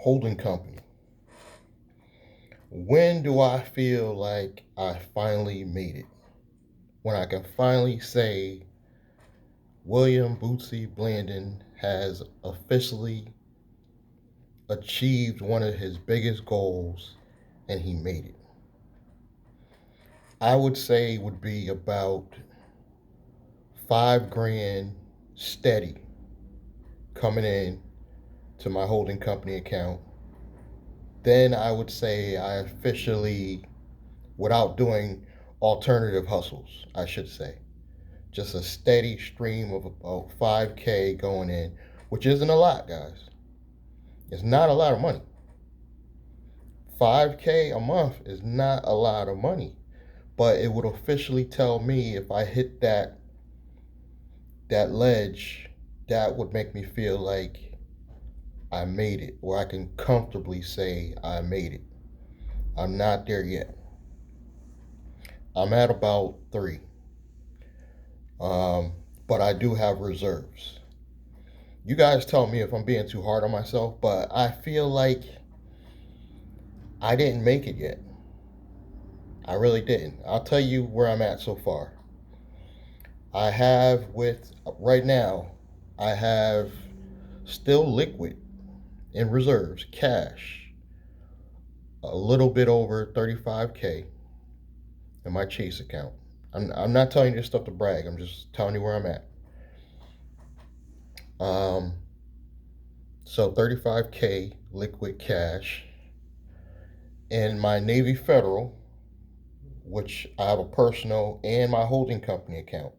holding company. When do I feel like I finally made it? When I can finally say William Bootsy Blandon has officially achieved one of his biggest goals and he made it. I would say it would be about 5 grand steady coming in to my holding company account. Then I would say I officially, without doing alternative hustles, I should say, just a steady stream of about 5K going in, which isn't a lot, guys. It's not a lot of money. 5K a month is not a lot of money, but it would officially tell me if I hit that ledge, that would make me feel like I made it, or I can comfortably say I made it. I'm not there yet. I'm at about 3. Um, but I do have reserves. You guys tell me if I'm being too hard on myself, but I feel like I didn't make it yet. I really didn't. I'll tell you where I'm at so far. I have right now, I have still liquid in reserves, cash, a little bit over 35K in my Chase account. I'm not telling you this stuff to brag. I'm just telling you where I'm at. Um, so 35K liquid cash in my Navy Federal, which I have a personal and my holding company account.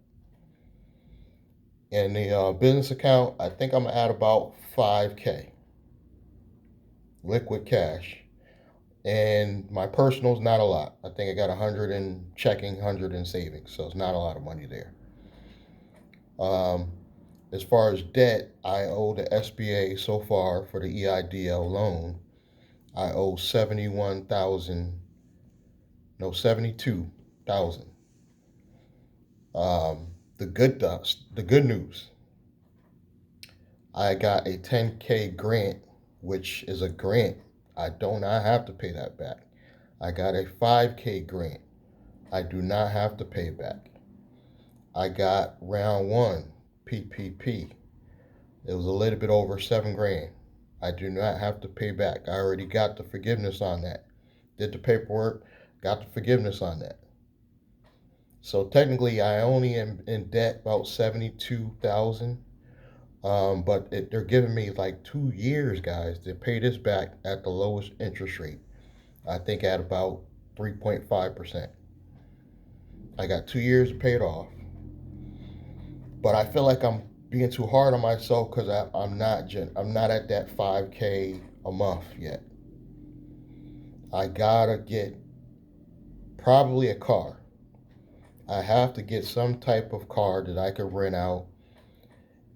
In the business account, I think I'm at about 5K liquid cash. And my personal's not a lot. I think I got 100 in checking, 100 in savings. So it's not a lot of money there. Um, as far as debt, I owe the SBA so far for the EIDL loan. I owe 71,000, no, 72,000. The good news, I got a 10K grant, which is a grant. I do not have to pay that back. I got a 5K grant. I do not have to pay back. I got round 1 PPP. It was a little bit over 7 grand. I do not have to pay back. I already got the forgiveness on that. Did the paperwork, got the forgiveness on that. So technically, I only am in debt about 72,000. But they're giving me like 2 years, guys, to pay this back at the lowest interest rate. I think at about 3.5%. I got 2 years to pay it off. But I feel like I'm being too hard on myself because I'm not at that 5K a month yet. I gotta get probably a car. I have to get some type of car that I can rent out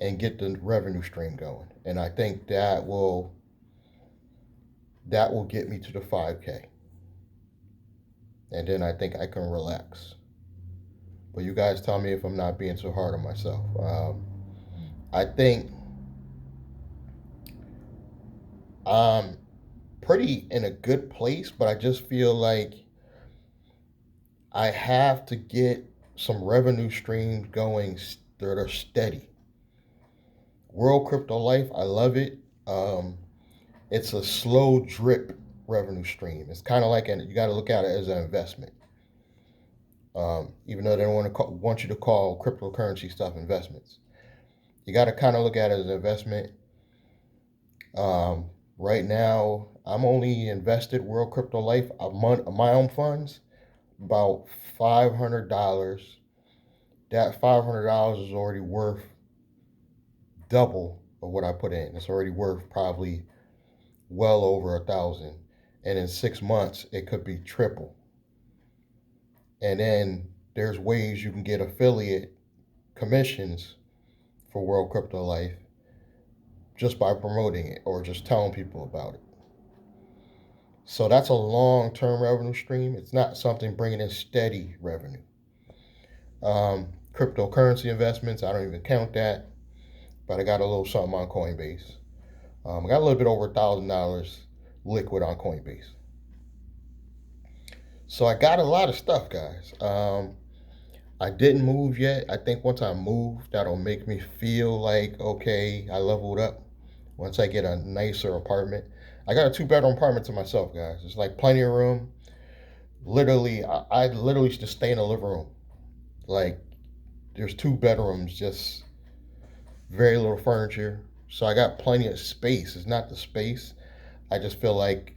and get the revenue stream going. And I think that will get me to the 5K. And then I think I can relax. But you guys tell me if I'm not being so hard on myself. I think I'm pretty in a good place, but I just feel like I have to get some revenue streams going that are steady. World Crypto Life, I love it. It's a slow drip revenue stream. It's kind of like you got to look at it as an investment. Even though they don't want you to call cryptocurrency stuff investments, you got to kind of look at it as an investment. Right now, I'm only invested World Crypto Life my own funds about $500. That $500 is already worth double of what I put in. It's already worth probably well over 1,000, and in 6 months it could be triple. And then there's ways you can get affiliate commissions for World Crypto Life just by promoting it or just telling people about it. So that's a long-term revenue stream. It's not something bringing in steady revenue. Cryptocurrency investments, I don't even count that, but I got a little something on Coinbase. I got a little bit over $1,000 liquid on Coinbase. So I got a lot of stuff, guys. I didn't move yet. I think once I move, that'll make me feel like, okay, I leveled up. Once I get a nicer apartment, I got a 2 bedroom apartment to myself, guys. It's like plenty of room. Literally, I literally just stay in the living room. Like, there's 2 bedrooms, just very little furniture. So I got plenty of space. It's not the space. I just feel like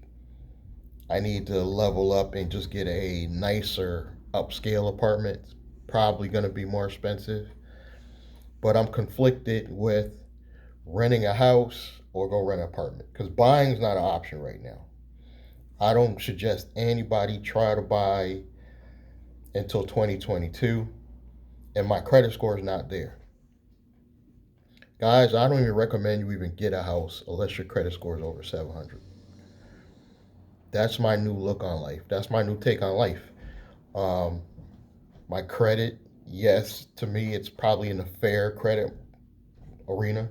I need to level up and just get a nicer upscale apartment. It's probably going to be more expensive, but I'm conflicted with renting a house or go rent an apartment because buying is not an option right now. I don't suggest anybody try to buy until 2022, and my credit score is not there. Guys, I don't even recommend you even get a house unless your credit score is over 700. That's my new look on life. That's my new take on life. Um, my credit, yes, to me, it's probably in the fair credit arena,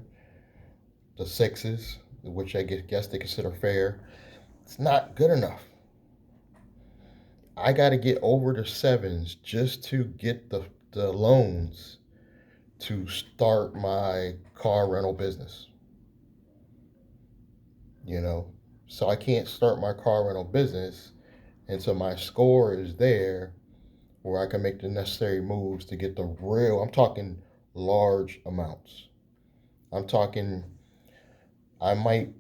the sixes, which I guess they consider fair. It's not good enough. I got to get over the sevens just to get the loans to start my car rental business. You know, so I can't start my car rental business until my score is there where I can make the necessary moves to get the real, I'm talking large amounts. I'm talking, I might,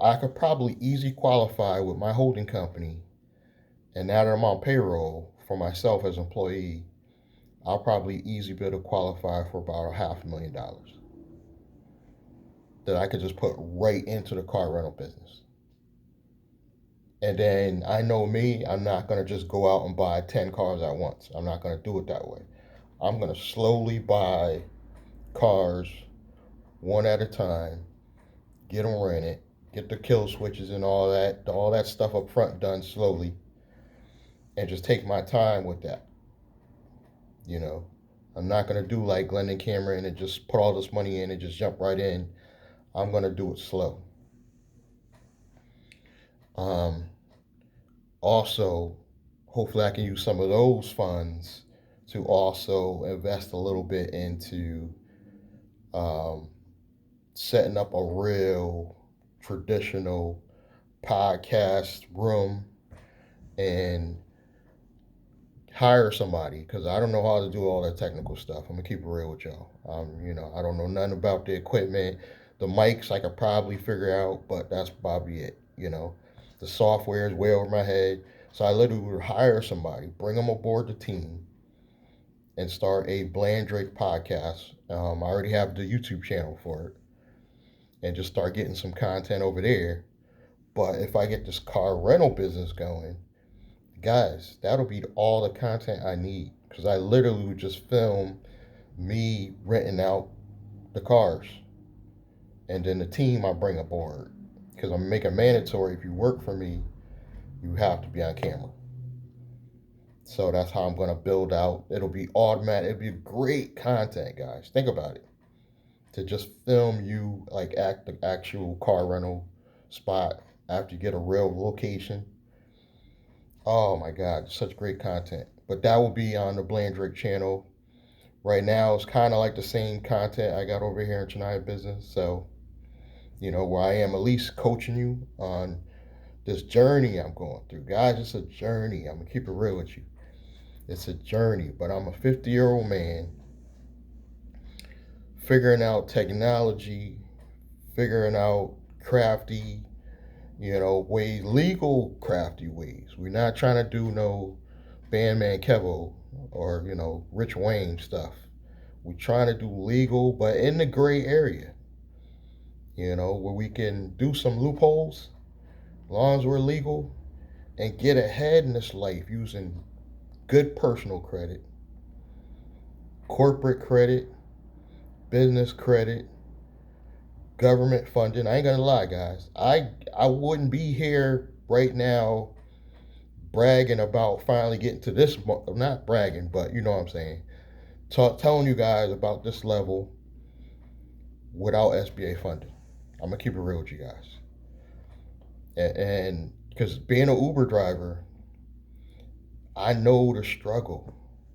I could probably easily qualify with my holding company. And now that I'm on payroll for myself as an employee, I'll probably easily be able to qualify for about $500,000 that I could just put right into the car rental business. And then I know me, I'm not going to just go out and buy 10 cars at once. I'm not going to do it that way. I'm going to slowly buy cars one at a time, get them rented, get the kill switches and all that stuff up front done slowly, and just take my time with that. You know, I'm not going to do like Glendon Cameron and just put all this money in and just jump right in. I'm going to do it slow. Um, Also, hopefully, I can use some of those funds to also invest a little bit into um, setting up a real traditional podcast room and hire somebody because I don't know how to do all that technical stuff. I'm gonna keep it real with y'all. I don't know nothing about the equipment. The mics I could probably figure out, but that's probably it. The software is way over my head. So I literally would hire somebody, bring them aboard the team, and start a Bland Drake podcast. I already have the YouTube channel for it, and just start getting some content over there. But if I get this car rental business going, guys, that'll be all the content I need because I literally would just film me renting out the cars, and then the team I bring aboard because I'm making mandatory. If you work for me, you have to be on camera. So that's how I'm going to build out. It'll be automatic. It'll be great content, guys. Think about it. To just film you like at the actual car rental spot after you get a real location. Oh my God, such great content. But that will be on the Bland Drake channel. Right now, it's kind of like the same content I got over here in Chennai Business. So, where I am at least coaching you on this journey I'm going through. Guys, it's a journey. I'm going to keep it real with you. It's a journey, but I'm a 50-year-old man figuring out technology, figuring out crafty, ways, legal crafty ways. We're not trying to do no Bandman Kevo or, Rich Wayne stuff. We're trying to do legal, but in the gray area, where we can do some loopholes, as long as we're legal, and get ahead in this life using good personal credit, corporate credit, business credit, government funding. I ain't gonna lie, guys. I wouldn't be here right now bragging about finally getting to this. Not bragging, but you know what I'm saying. Telling you guys about this level without SBA funding. I'm gonna keep it real with you guys. And because being an Uber driver, I know the struggle.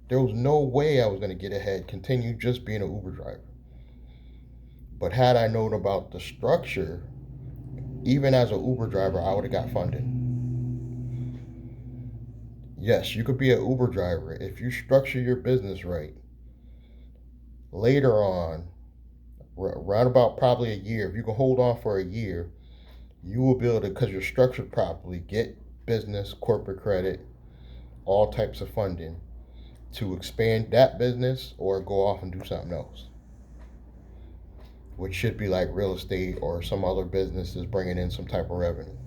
There was no way I was gonna get ahead, continue just being an Uber driver. But had I known about the structure, even as an Uber driver, I would have got funded. Yes, you could be an Uber driver if you structure your business right. Later on, around about probably a year, if you can hold on for a year, you will be able to, because you're structured properly, get business, corporate credit, all types of funding to expand that business or go off and do something else, which should be like real estate or some other businesses bringing in some type of revenue.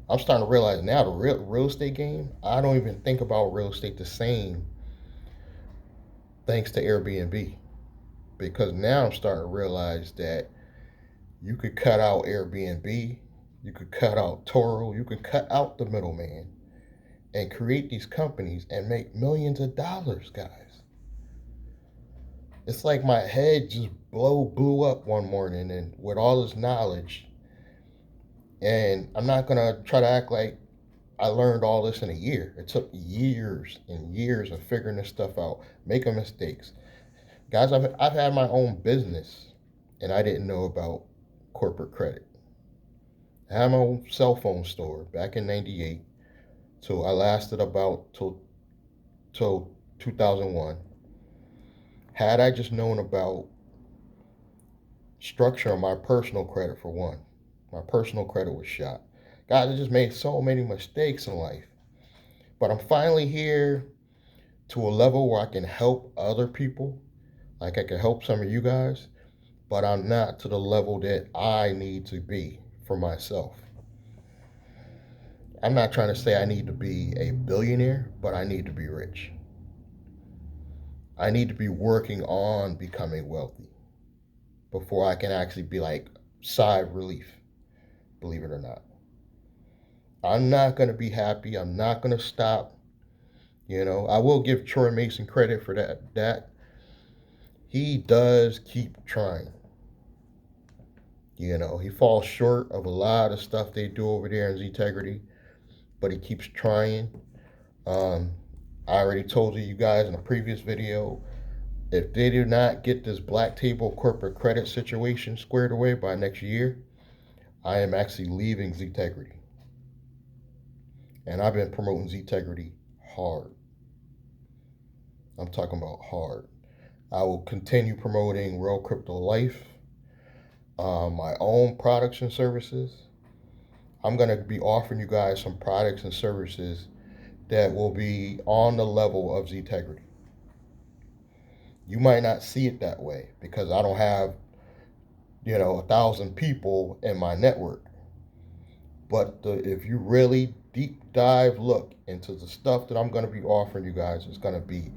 I'm starting to realize now the real estate game, I don't even think about real estate the same thanks to Airbnb. Because now I'm starting to realize that you could cut out Airbnb, you could cut out Toro, you could cut out the middleman and create these companies and make millions of dollars, guys. It's like my head just blew up one morning and with all this knowledge. And I'm not gonna try to act like I learned all this in a year. It took years and years of figuring this stuff out, making mistakes. Guys, I've had my own business and I didn't know about corporate credit. I had my own cell phone store back in '98. So I lasted about till 2001. Had I just known about structure on my personal credit, for one, my personal credit was shot. Guys, I just made so many mistakes in life. But I'm finally here to a level where I can help other people. Like I can help some of you guys, but I'm not to the level that I need to be for myself. I'm not trying to say I need to be a billionaire, but I need to be rich. I need to be working on becoming wealthy before I can actually be like sigh of relief, believe it or not. I'm not going to be happy. I'm not going to stop. I will give Troy Mason credit for that he does keep trying. He falls short of a lot of stuff they do over there in Integrity, but he keeps trying. Um, I already told you guys in a previous video, if they do not get this black table corporate credit situation squared away by next year, I am actually leaving Integrity. And I've been promoting Integrity hard. I'm talking about hard. I will continue promoting Real Crypto Life, my own products and services. I'm going to be offering you guys some products and services that will be on the level of Integrity. You might not see it that way because I don't have, 1,000 people in my network. But if you really deep dive look into the stuff that I'm going to be offering you guys, it's going to be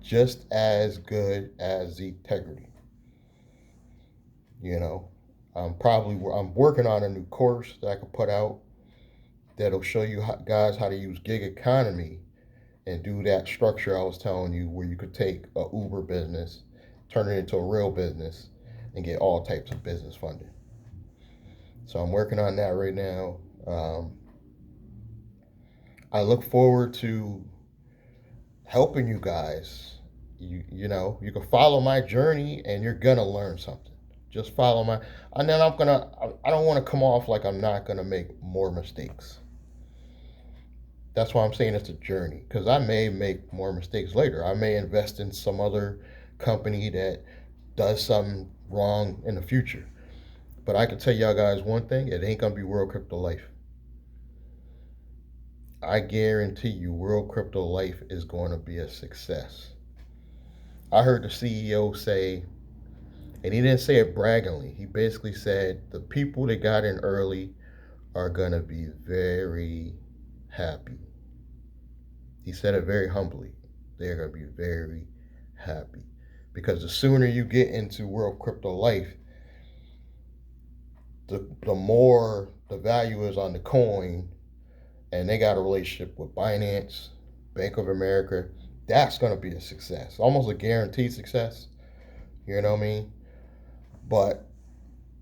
just as good as Integrity. I'm working on a new course that I could put out that'll show you guys how to use gig economy and do that structure I was telling you, where you could take a Uber business, turn it into a real business, and get all types of business funding. So I'm working on that right now. I look forward to helping you guys. You can follow my journey and you're gonna learn something. Just follow and then I don't want to come off like I'm not gonna make more mistakes. That's why I'm saying it's a journey, because I may make more mistakes later. I may invest in some other company that does something wrong in the future. But I can tell y'all guys one thing, it ain't gonna be World Crypto Life. I guarantee you World Crypto Life is going to be a success. I heard the CEO say, and he didn't say it braggingly, he basically said the people that got in early are going to be very happy. He said it very humbly. They're going to be very happy. Because the sooner you get into World Crypto Life, the more the value is on the coin, and they got a relationship with Binance, Bank of America. That's going to be a success. Almost a guaranteed success. You know what I mean? But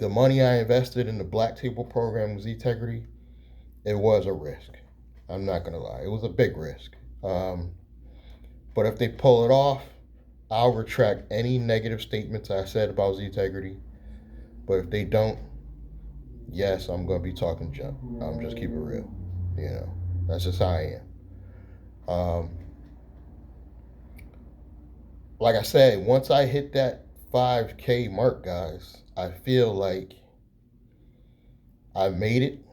the money I invested in the Black Table program with Integrity, it was a risk. I'm not gonna lie, it was a big risk. Um, but if they pull it off, I'll retract any negative statements I said about Integrity. But if they don't, yes, I'm gonna be talking junk. I'm just keep it real. You know, that's just how I am. Like I said, once I hit that 5K mark, guys, I feel like I made it.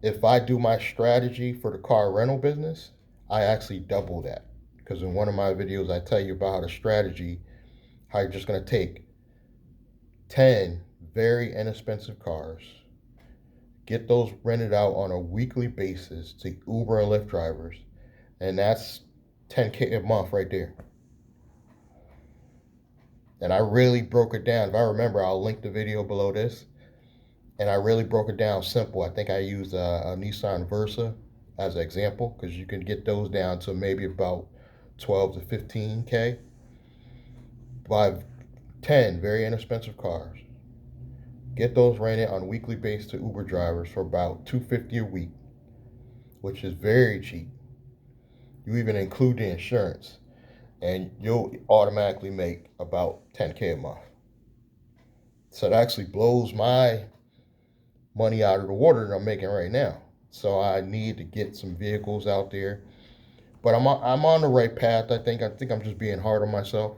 If I do my strategy for the car rental business, I actually double that. Because in one of my videos, I tell you about how the strategy, how you're just going to take 10 very inexpensive cars, get those rented out on a weekly basis to Uber and Lyft drivers, and that's 10K a month right there. And I really broke it down. If I remember, I'll link the video below this. And I really broke it down simple. I think I used a Nissan Versa as an example because you can get those down to maybe about 12 to 15K. Buy 10 very inexpensive cars. Get those rented on a weekly basis to Uber drivers for about $250 a week, which is very cheap. You even include the insurance, and you'll automatically make about 10K a month. So it actually blows my money out of the water that I'm making right now. So I need to get some vehicles out there. But I'm on the right path. I think I'm just being hard on myself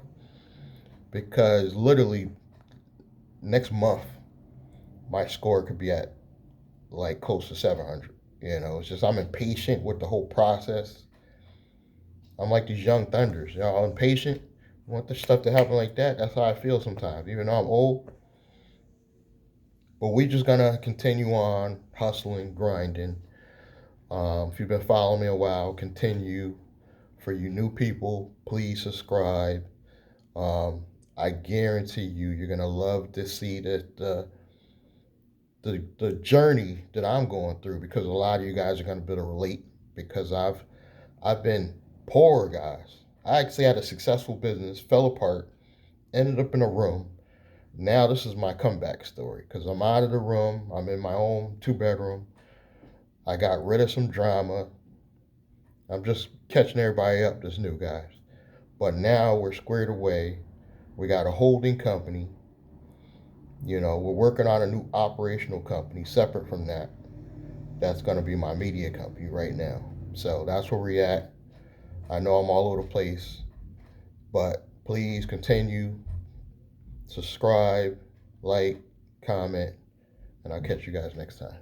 because literally next month my score could be at like close to 700. You know, it's just I'm impatient with the whole process. I'm like these young thunders. You know, I'm impatient. I want the stuff to happen like that. That's how I feel sometimes. Even though I'm old, but we just gonna continue on hustling, grinding. If you've been following me a while, continue. For you new people, please subscribe. I guarantee you're gonna love to see the journey that I'm going through because a lot of you guys are gonna be able to relate because I've been poor, guys. I actually had a successful business, fell apart, ended up in a room. Now this is my comeback story because I'm out of the room. I'm in my own 2 bedroom. I got rid of some drama. I'm just catching everybody up, this new guys. But now we're squared away. We got a holding company. You know, we're working on a new operational company separate from that. That's going to be my media company right now. So that's where we're at. I know I'm all over the place, but please continue, subscribe, like, comment, and I'll catch you guys next time.